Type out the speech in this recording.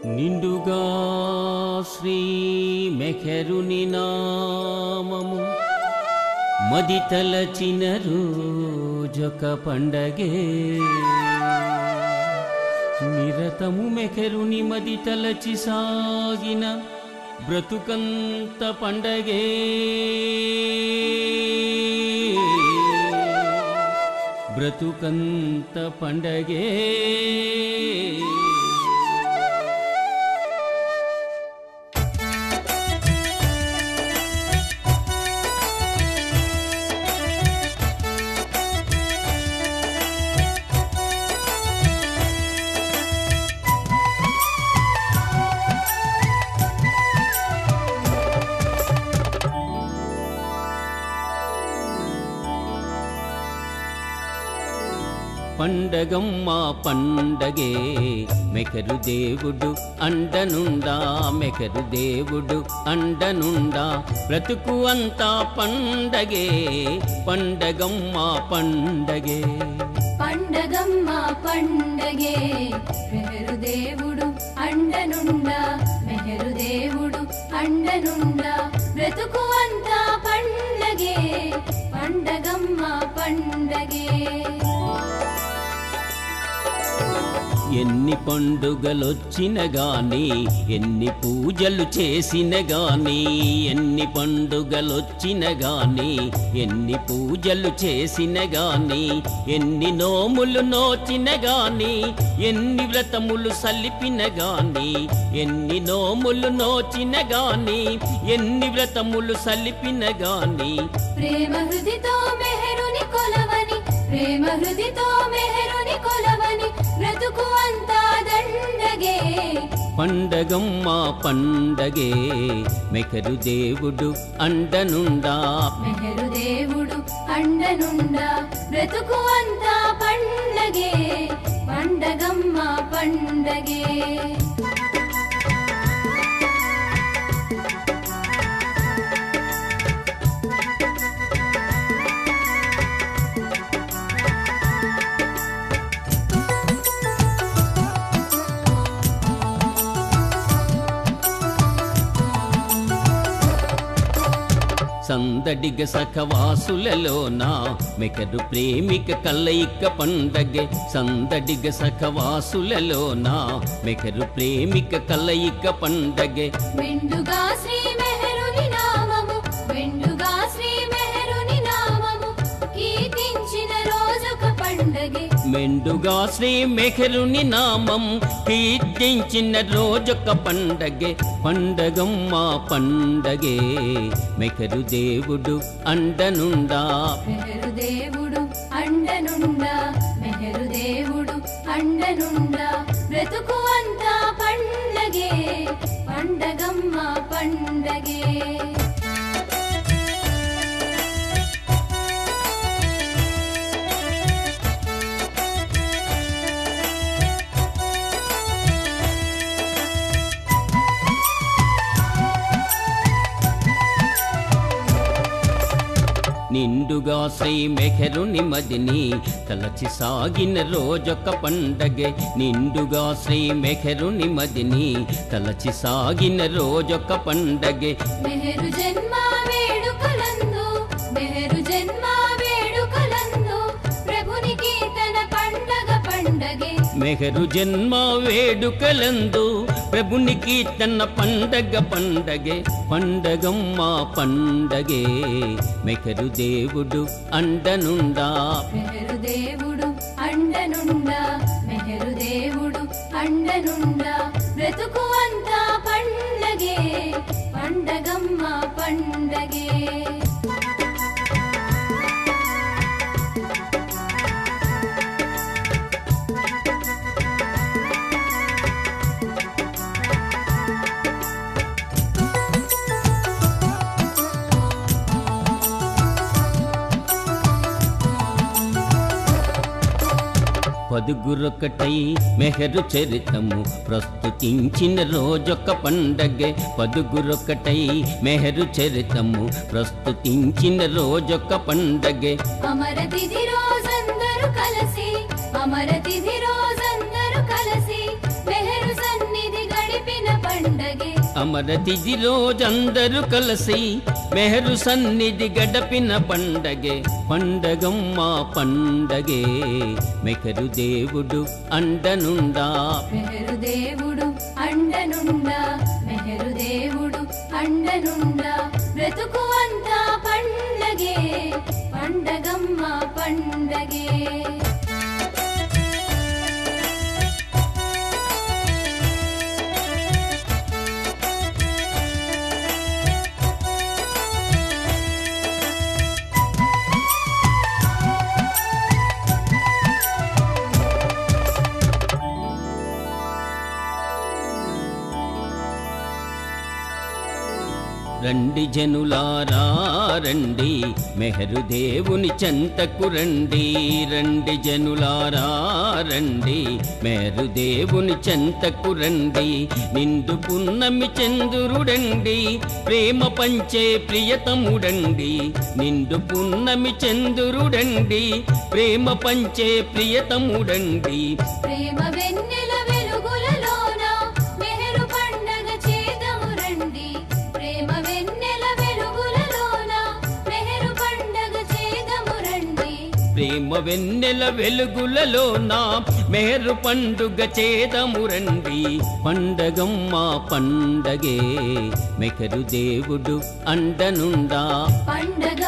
నిండుగా శ్రీ మెహరుని నామము మది తలచిన రోజొక పండగే నిరతము మెహరుని మది తలచి సాగిన బ్రతుకంత పండగే బ్రతుకంత పండగే పండగమ్మా పండగే మెహరు దేవుడు అండనుండా మెహరు దేవుడు అండనుండా బ్రతుకు అంతా పండగే పండగమ్మా పండగే పండగమ్మా పండగే మెహరు దేవుడు అండనుండా మెహరు దేవుడు అండనుండా బ్రతుకు అంతా పండగే పండగమ్మా పండగే ఎన్ని పండుగలొచ్చిన గాని ఎన్ని పూజలు చేసిన గాని ఎన్ని పండుగలొచ్చిన గాని ఎన్ని పూజలు చేసిన గాని ఎన్ని నోములు నోచిన గాని ఎన్ని వ్రతములు సల్లిపిన గాని ఎన్ని నోములు నోచిన గాని ఎన్ని వ్రతములు సల్లిపిన గాని ప్రేమ హృదితో మెహరుని కొలవని ప్రేమ హృదితో మెహరుని కొలవని బ్రతుకు అంతా దండగే పండగమ్మా పండగే మెహరు దేవుడు అండనుండా మెహరు దేవుడు అండనుండా బ్రతుకు అంతా పండగే పండగమ్మా పండగే సందడిగ సఖవాసులలోన మెహరు ప్రేమిక కలయిక పండగే సందడిగ సఖవాసులలోన మెహరు ప్రేమిక కలయిక పండగే మెండుగా శ్రీ మెహరుని నామము మెండుగా శ్రీ మెహరుని నామము కీర్తించిన రోజొక పండగే మెండుగా శ్రీ మెహరుని నామం కీర్తించిన రోజొక పండగే పండగమ్మా పండగే మెహరు దేవుడు అండనుండా మెహరు దేవుడు అండనుండా మెహరు దేవుడు అండనుండా బ్రతుకు అంతా పండగే పండగమ్మా పండగే నిండుగా శ్రీ మెహరుని మదిని తలచి సాగిన రోజొక పండగే నిండుగా శ్రీ మెహరుని మదిని తలచి సాగిన రోజొక పండగే మెహరు జన్మ వేడుకలందు మెహరు జన్మ వేడుకలందు ప్రభుని కీర్తన పండగ పండగే మెహరు జన్మ వేడుకలందు ప్రభుని కీర్తన పండగ పండగే పండగమ్మా పండగే మెహరు దేవుడు అండనుండా మెహరు దేవుడు అండనుండా మెహరు దేవుడు అండనుండా బ్రతుకు అంతా పండగే పండగమ్మా పండగే పదుగురొకటై మెహరు చరితము ప్రస్తుతించిన రోజొక పండగే పదుగురొకటై మెహరు చరితము ప్రస్తుతించిన రోజొక పండగే అమర తిథి రోజందరూ కలిసి అమర తిథి రోజందరూ కలిసి మెహరు సన్నిధి గడి అమరతిథి రోజందరూ కలిసి మెహరు సన్నిధి గడపిన పండగే పండగమ్మ పండగే మెహరు దేవుడు అండనుండా మెహరు దేవుడు అండనుండా మెహరు దేవుడు అండనుండా బ్రతుకు అంతా పండగే పండగమ్మ పండగే రండి జనులారా రండి మెహరు దేవుని చెంతకు రండి రండి జనులారా రండి మెహరు దేవుని చెంతకు రండి నిండు పున్నమి చంద్రుడండి ప్రేమ పంచే ప్రియతముడండి నిండు పున్నమి చంద్రుడండి ప్రేమ పంచే ప్రియతముడండి ప్రేమ వెన్నెల వెలుగులలోన మెహరు పండగ చేదము రండి ప్రేమ వెన్నెల వెలుగులలోన మెహరు పండగ చేదము రండి ప్రేమ వెన్నెల వెలుగులలోన మెహరు పండుగ చేదము రండి పండగమ్మ పండగే మెహరు దేవుడు అండనుండా పండగ